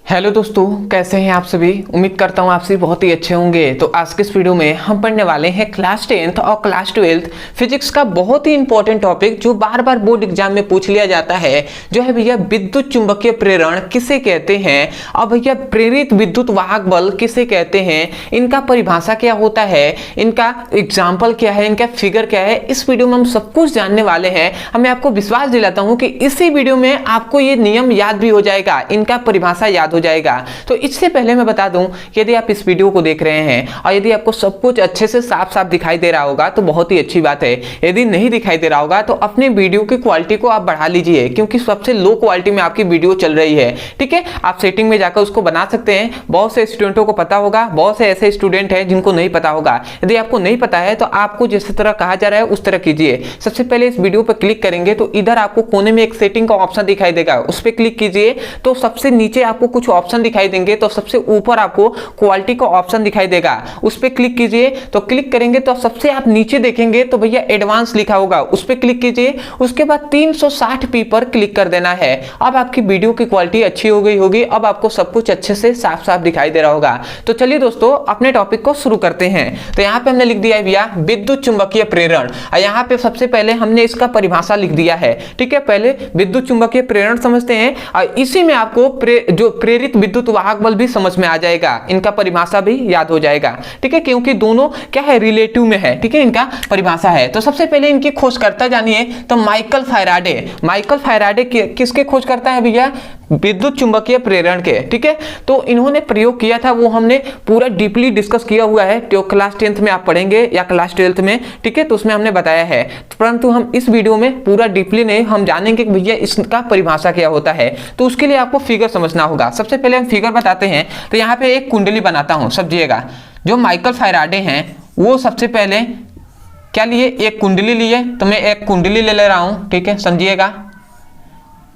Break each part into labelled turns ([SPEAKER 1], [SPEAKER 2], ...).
[SPEAKER 1] Hello दोस्तों, कैसे हैं आप सभी। उम्मीद करता हूँ आप सभी बहुत ही अच्छे होंगे। तो आज के इस वीडियो में हम पढ़ने वाले हैं क्लास 10th और क्लास 12th फिजिक्स का बहुत ही इंपॉर्टेंट टॉपिक जो बार बार बोर्ड एग्जाम में पूछ लिया जाता है, जो है भैया विद्युत चुंबकीय प्रेरण किसे कहते हैं और भैया प्रेरित विद्युत वाहक बल किसे कहते हैं, इनका परिभाषा क्या होता है, इनका एग्जाम्पल क्या है, इनका फिगर क्या है। इस वीडियो में हम सब कुछ जानने वाले हैं। मैं आपको विश्वास दिलाता हूँ कि इसी वीडियो में आपको ये नियम याद भी हो जाएगा, इनका परिभाषा याद हो जाएगा। तो इससे पहले मैं बता दूं कि यदि आप इस वीडियो को देख रहे हैं और यदि आपको सब कुछ अच्छे से साफ साफ दिखाई दे रहा होगा तो बहुत ही अच्छी बात है। यदि नहीं दिखाई दे रहा होगा तो अपने वीडियो की क्वालिटी को आप बढ़ा लीजिए, क्योंकि सबसे लो क्वालिटी में आपकी वीडियो चल रही है। ठीक है, आप सेटिंग में जाकर उसको बना सकते हैं। बहुत से स्टूडेंटों को पता होगा, बहुत से ऐसे स्टूडेंट हैं जिनको नहीं पता होगा। यदि आपको नहीं पता है तो आपको जिस तरह कहा जा रहा है उस तरह कीजिए। सबसे पहले इस वीडियो पर क्लिक करेंगे तो इधर आपको कोने में एक सेटिंग का ऑप्शन दिखाई देगा, उस पर क्लिक कीजिए। तो सबसे नीचे आपको कुछ ऑप्शन दिखाई देंगे, तो सबसे ऊपर आपको क्वालिटी का ऑप्शन दिखाई देगा, उस पर क्लिक कीजिए। तो क्लिक करेंगे तो सबसे आप नीचे देखेंगे तो भैया एडवांस लिखा होगा, उस पर क्लिक कीजिए। उसके बाद 360p पर क्लिक कर देना है। अब आपकी वीडियो की क्वालिटी अच्छी हो गई होगी, अब आपको सब कुछ अच्छे से साफ साफ दिखाई दे रहा होगा। तो चलिए दोस्तों अपने टॉपिक को शुरू करते हैं। तो यहाँ पे हमने लिख दिया है भैया विद्युत चुंबकीय प्रेरण। यहाँ पे सबसे पहले हमने इसका परिभाषा लिख दिया है। ठीक है, पहले विद्युत चुंबकीय प्रेरण समझते हैं और इसी में आपको जो प्रेरित विद्युत वाहक बल भी समझ में आ जाएगा, इनका परिभाषा भी याद हो जाएगा। ठीक है, क्योंकि दोनों क्या है, रिलेटिव में है। ठीक है, इनका परिभाषा है। तो सबसे पहले इनकी खोजकर्ता जानिए तो माइकल फैराडे किसके खोज करता है भैया, विद्युत चुंबकीय प्रेरण के। ठीक है, तो इन्होंने प्रयोग किया था, वो हमने पूरा डीपली डिस्कस किया हुआ है, जो क्लास 10th में आप पढ़ेंगे या क्लास 12th में। ठीक है, तो उसमें हमने बताया है, परंतु हम इस वीडियो में पूरा डीपली नहीं, हम जानेंगे कि भैया इसका परिभाषा क्या होता है। तो उसके लिए आपको फिगर समझना होगा। सबसे पहले हम फिगर बताते हैं। तो यहाँ पे एक कुंडली बनाता हूं, समझिएगा। जो माइकल फैराडे हैं वो सबसे पहले क्या लिए, एक कुंडली लिए। तो मैं एक कुंडली ले रहा हूं, ठीक है, समझिएगा।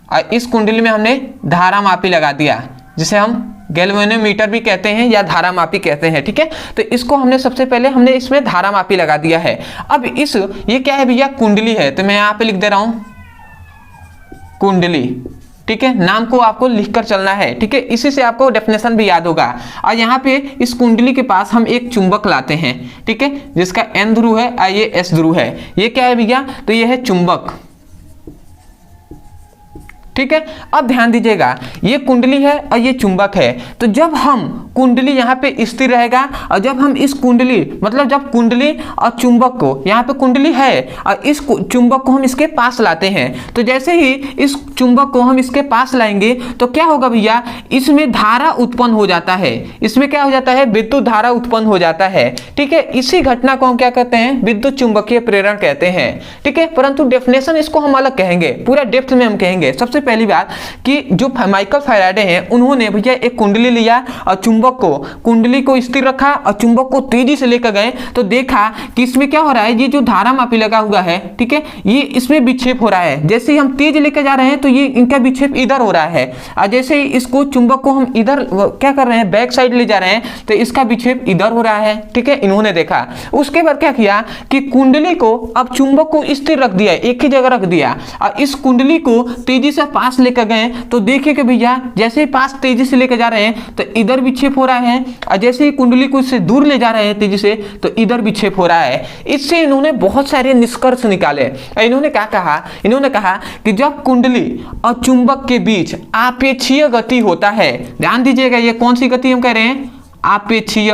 [SPEAKER 1] और इस कुंडली में हमने धारा मापी लगा दिया, जिसे हम गैल्वेनोमीटर भी कहते हैं या धारा मापी कहते हैं। ठीक है, तो इसको हमने सबसे पहले हमने इसमें धारा मापी लगा दिया है। अब ये क्या है भैया, कुंडली है। तो मैं यहाँ पे लिख दे रहा हूं कुंडली। ठीक है, नाम को आपको लिखकर चलना है। ठीक है, इसी से आपको डेफिनेशन भी याद होगा। और यहाँ पे इस कुंडली के पास हम एक चुंबक लाते हैं। ठीक है, जिसका N ध्रुव है और ये S ध्रुव है। ये क्या है भैया, तो ये है चुंबक। ठीक है, अब ध्यान दीजिएगा, ये कुंडली है और ये चुंबक है। तो जब हम कुंडली यहाँ पे स्थिर रहेगा और जब हम इस कुंडली मतलब जब कुंडली और चुंबक को, यहाँ पे कुंडली है और इस चुंबक को हम इसके पास लाते हैं, तो जैसे ही इस चुंबक को हम इसके पास लाएंगे तो क्या होगा भैया, इसमें धारा उत्पन्न हो जाता है। इसमें क्या हो जाता है, विद्युत धारा उत्पन्न हो जाता है। ठीक है, इसी घटना को हम क्या कहते हैं, विद्युत चुंबकीय प्रेरण कहते हैं। ठीक है, परंतु डेफिनेशन इसको हम अलग कहेंगे, पूरा डेप्थ में हम कहेंगे। सबसे पहली बात कि जो माइकल फैराडे हैं उन्होंने भैया एक कुंडली लिया और कुंडली को स्थिर रखा और चुंबक को तेजी से लेकर गए, तो देखा कि इसमें क्या हो रहा है, ये जो धारा मापी लगा हुआ है, ठीक है, ये इसमें विक्षेप हो रहा है। जैसे ही हम तेज लेकर जा रहे हैं तो ये इनका विक्षेप इधर हो रहा है, और जैसे ही इसको चुंबक को हम इधर क्या कर रहे हैं, बैक साइड ले जा रहे हैं, तो इसका विक्षेप इधर हो रहा है। ठीक है, इन्होंने देखा। उसके बाद क्या किया कि कुंडली को, अब चुंबक को स्थिर रख दिया, एक ही जगह रख दिया, और इस कुंडली को तेजी से पास लेकर गए, तो देखे कि भैया जैसे ही पास तेजी से लेकर जा रहे हैं तो इधर विक्षेप हो रहा है, और जैसे ही कुंडली को इससे दूर ले जा रहे हैं तेजी से, तो इधर विक्षेप हो रहा है। इससे इन्होंने बहुत सारे निष्कर्ष निकाले। इन्होंने क्या कहा, इन्होंने कहा कि जब कुंडली और चुंबक के बीच आपेक्षीय गति होता है, ध्यान दीजिएगा, ये कौन सी गति हम कह रहे हैं, आपेक्षीय।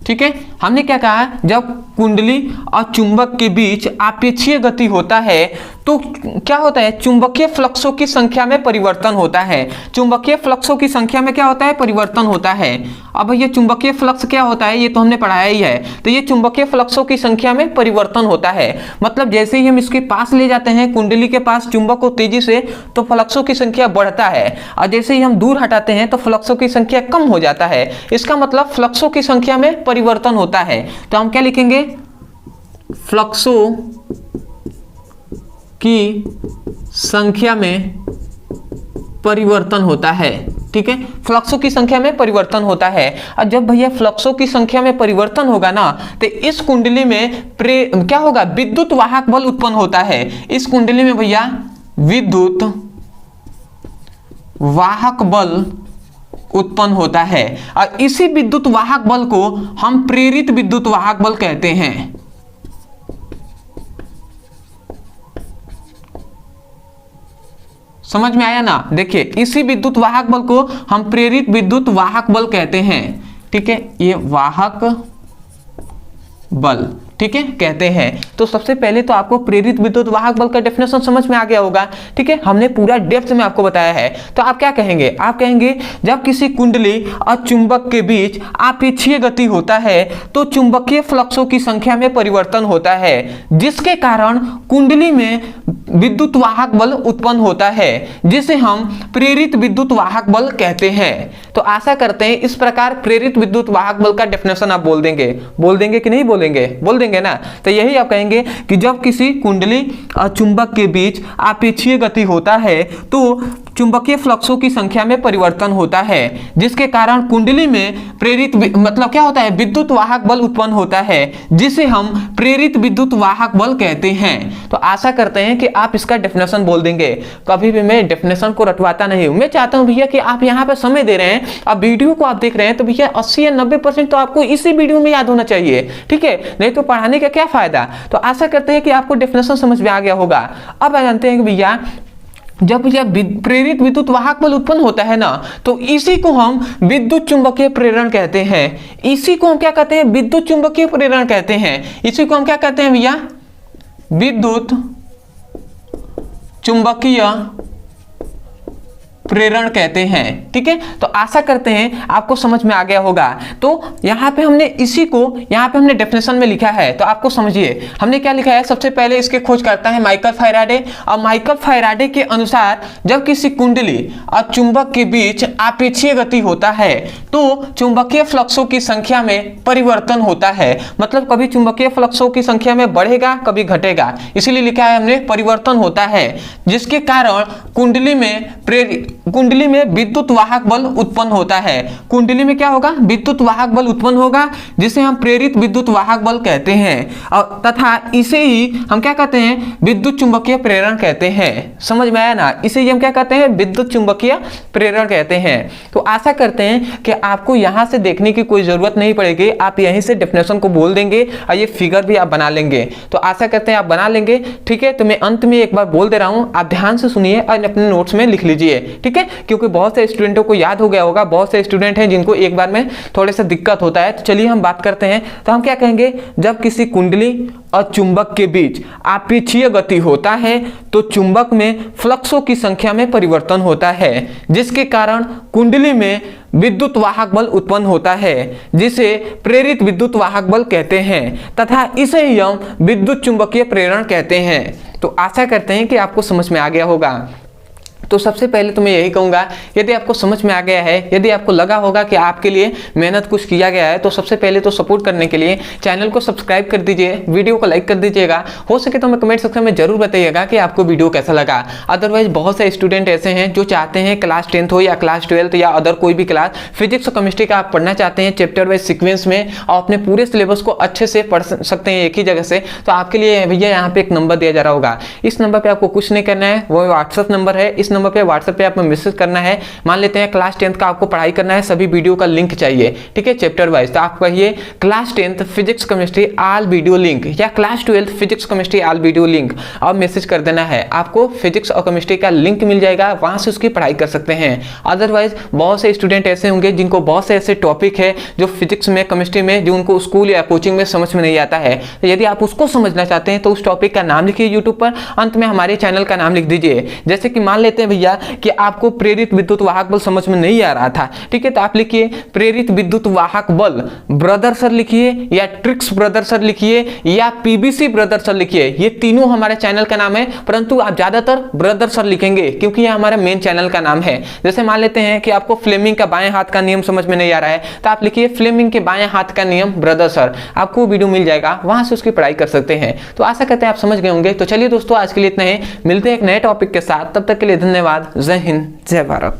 [SPEAKER 1] ठीक है, हमने क्या कहा, जब कुंडली और चुंबक के बीच आपेक्षीय गति होता है तो क्या होता है, चुंबकीय फ्लक्सों की संख्या में परिवर्तन होता है। चुंबकीय फ्लक्सों की संख्या में क्या होता है, परिवर्तन होता है। अब ये चुंबकीय फ्लक्स क्या होता है, ये तो हमने पढ़ाया ही है। तो ये चुंबकीय फ्लक्सों की संख्या में परिवर्तन होता है, मतलब जैसे ही हम इसके पास ले जाते हैं कुंडली के पास चुंबक को तेजी से, तो फ्लक्सों की संख्या बढ़ता है, और जैसे ही हम दूर हटाते हैं तो फ्लक्सों की संख्या कम हो जाता है। इसका मतलब फ्लक्सों की संख्या में परिवर्तन होता है। तो हम क्या लिखेंगे, फ्लक्सों की संख्या में परिवर्तन होता है। ठीक है, फ्लक्सों की संख्या में परिवर्तन होता है। और जब भैया फ्लक्सों की संख्या में परिवर्तन होगा ना, तो इस कुंडली में क्या होगा, विद्युत वाहक बल उत्पन्न होता है। इस कुंडली में भैया विद्युत वाहक बल उत्पन्न होता है और इसी विद्युत वाहक बल को हम प्रेरित विद्युत वाहक बल कहते हैं। समझ में आया ना? देखिए, इसी विद्युत वाहक बल को हम प्रेरित विद्युत वाहक बल कहते हैं। ठीक है, ये वाहक बल, ठीक है, कहते हैं। तो सबसे पहले तो आपको प्रेरित विद्युत वाहक बल का डेफिनेशन समझ में आ गया होगा। ठीक है, हमने पूरा डेप्थ में आपको बताया है। तो आप क्या कहेंगे? आप कहेंगे जब किसी कुंडली और चुंबक के बीच आपेक्षीय गति होता है तो चुंबकीय फ्लक्सों की संख्या में परिवर्तन होता है, जिसके कारण कुंडली में विद्युत वाहक बल उत्पन्न होता है, जिसे हम प्रेरित विद्युत वाहक बल कहते हैं। तो आशा करते हैं इस प्रकार प्रेरित विद्युत वाहक बल का डेफिनेशन आप बोल देंगे कि नहीं बोलेंगे? बोल देंगे ना? तो यही आप कहेंगे कि जब किसी कुंडली और चुंबक के बीच आपेक्षीय गति होता है तो चुंबकीय फ्लक्सों की संख्या में परिवर्तन होता है, जिसके कारण कुंडली में प्रेरित मतलब क्या होता है? विद्युत वाहक बल उत्पन्न होता है, जिसे हम प्रेरित विद्युत वाहक बल कहते हैं। तो आशा करते हैं कि आप इसका डेफिनेशन बोल देंगे। कभी भी मैं डेफिनेशन को रटवाता नहीं हूं। मैं चाहता हूं भैया कि आप यहां पे समय दे रहे हैं, अब वीडियो को आप देख रहे हैं, तो भैया 80 या 90% तो आपको इसी वीडियो में याद होना चाहिए। ठीक है, नहीं तो पढ़ाने का क्या फायदा? तो आशा करते हैं कि आपको डेफिनेशन समझ में आ गया होगा। अब जानते हैं कि भैया जब यह प्रेरित विद्युत वाहक बल उत्पन्न होता है ना, तो इसी को हम विद्युत चुंबकीय प्रेरण कहते हैं। इसी को हम क्या कहते हैं? विद्युत चुंबकीय प्रेरण कहते हैं। इसी को हम क्या कहते हैं भैया? विद्युत चुंबकीय प्रेरण कहते हैं। ठीक है, तो आशा करते हैं आपको समझ में आ गया होगा। तो यहां पे हमने इसी को यहां पे हमने डेफिनेशन में लिखा है, तो आपको समझिए हमने क्या लिखा है। सबसे पहले इसके खोज करता है माइकल फैराडे, और माइकल फैराडे के अनुसार जब किसी कुंडली और चुंबक के बीच आपेक्षीय गति होता है तो चुंबकीय फ्लक्सों की संख्या में परिवर्तन होता है। मतलब कभी चुंबकीय फ्लक्सों की संख्या में बढ़ेगा, कभी घटेगा, इसीलिए लिखा है हमने परिवर्तन होता है, जिसके कारण कुंडली में विद्युत वाहक बल उत्पन्न होता है। कुंडली में क्या होगा? विद्युत वाहक बल उत्पन्न होगा, जिसे हम प्रेरित विद्युत वाहक बल कहते हैं। और तथा इसे ही हम क्या कहते हैं? विद्युत चुंबकीय प्रेरण कहते हैं। समझ में आया ना? इसे ही हम क्या कहते हैं? विद्युत चुंबकीय प्रेरण कहते हैं। तो आशा करते हैं कि आपको यहां से देखने की कोई जरूरत नहीं पड़ेगी, आप यहीं से डेफिनेशन को बोल देंगे और ये फिगर भी आप बना लेंगे। तो आशा करते हैं आप बना लेंगे। ठीक है, तो मैं अंत में एक बार बोल दे रहा हूं, आप ध्यान से सुनिए और अपने नोट्स में लिख लीजिए। ठीक है, क्योंकि बहुत से स्टूडेंटों को याद हो गया होगा, बहुत से स्टूडेंट हैं जिनको एक बार में थोड़े सा दिक्कत होता है। तो चलिए हम बात करते हैं। तो हम क्या कहेंगे? जब किसी कुंडली और चुंबक के बीच आपेक्षीय गति होता है तो चुंबक में फ्लक्सों की संख्या में परिवर्तन होता है, जिसके कारण कुंडली में विद्युत वाहक बल उत्पन्न होता है, जिसे प्रेरित विद्युत वाहक बल कहते हैं, तथा इसे ही हम विद्युत चुंबकीय प्रेरण कहते हैं। तो आशा करते हैं कि आपको समझ में आ गया होगा। तो सबसे पहले तो मैं यही कहूँगा, यदि आपको समझ में आ गया है, यदि आपको लगा होगा कि आपके लिए मेहनत कुछ किया गया है, तो सबसे पहले तो सपोर्ट करने के लिए चैनल को सब्सक्राइब कर दीजिए, वीडियो को लाइक कर दीजिएगा। हो सके तो मैं कमेंट सेक्शन में जरूर बताइएगा कि आपको वीडियो कैसा लगा। अदरवाइज बहुत से स्टूडेंट ऐसे हैं जो चाहते हैं क्लास 10th हो या क्लास 12th या अदर कोई भी क्लास, फिजिक्स और केमिस्ट्री का आप पढ़ना चाहते हैं चैप्टर वाइज सीक्वेंस में और अपने पूरे सिलेबस को अच्छे से पढ़ सकते हैं एक ही जगह से, तो आपके लिए भैया यहाँ पे एक नंबर दिया जा रहा होगा। इस नंबर पर आपको कुछ नहीं करना है, वो व्हाट्सअप नंबर है। इस नंबर पे व्हाट्सएप पे आपको मैसेज करना है। मान लेते हैं क्लास 10th का आपको पढ़ाई करना है, सभी वीडियो का लिंक चाहिए। ठीक है, चैप्टर वाइज, तो आप कहिए class 10th physics chemistry all video link या class 12th physics chemistry all video link, और मैसेज कर देना है। आपको फिजिक्स और केमिस्ट्री का लिंक मिल जाएगा, वहां से उसकी पढ़ाई कर सकते हैं। अदरवाइज बहुत से स्टूडेंट ऐसे होंगे जिनको बहुत से ऐसे टॉपिक है जो फिजिक्स में, केमिस्ट्री में, जो उनको स्कूल या कोचिंग में समझ में नहीं आता है। तो यदि आप उसको समझना चाहते हैं तो उस टॉपिक का नाम लिखिए यूट्यूब पर, अंत में हमारे चैनल का नाम लिख दीजिए। जैसे कि मान लेते हैं भैया कि आपको प्रेरित विद्युत वाहक बल समझ में नहीं आ रहा था, ठीक है, तो आप लिखिए प्रेरित विद्युत वाहक बल ब्रदर सर लिखिए, या ट्रिक्स ब्रदर सर लिखिए, या पीबीसी ब्रदर सर लिखिए। ये तीनों हमारे चैनल का नाम है, परंतु आप ज्यादातर ब्रदर सर लिखेंगे क्योंकि ये हमारा मेन चैनल का नाम है। जैसे मान लेते हैं कि आपको फ्लेमिंग का बाएं हाथ का नियम समझ में नहीं आ रहा है, तो आप लिखिए फ्लेमिंग के बाएं हाथ का नियम ब्रदर सर, आपको वीडियो मिल जाएगा, वहां से उसकी पढ़ाई कर सकते हैं। तो आशा करते हैं आप समझ गए होंगे। तो चलिए दोस्तों, आज के लिए इतना ही, मिलते हैं एक नए टॉपिक के साथ, तब तक के लिए धन्यवाद। जय हिंद, जय भारत।